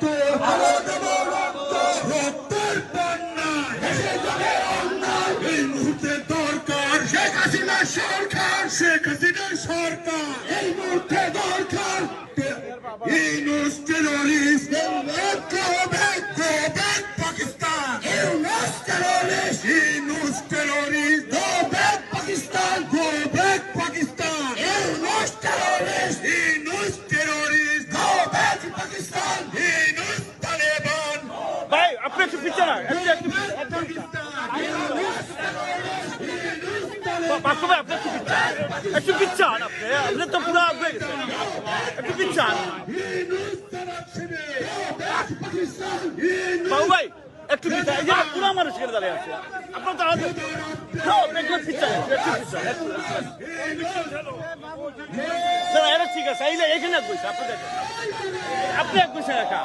রক্ত রক্তের বন্যা এসে যাবে অন্যায় এই মুহূর্তে দরকার শেখ হাসিনার সরকার শেখ হাসিনার সরকার এই মুহূর্তে দরকার Yunus terrorist go back Pakistan Yunus terrorist Yunus terrorist go back Pakistan Yunus terrorist Yunus terrorist go back Pakistan Yunus Taliban ভাই আপনি একটু পিছনে না বাপু ভাই আপনি একটু পিছান আপনি তো পুরো হয়ে গেছে একটু পিছান বাবু ভাই একটু পিছান এই যে পুরো মানুষ এখানে দাঁড়িয়ে আছে আপনার তো একটু পিছান ঠিক আছে এখানে এক বসে আপনি দেখেন আপনি এক বসে একা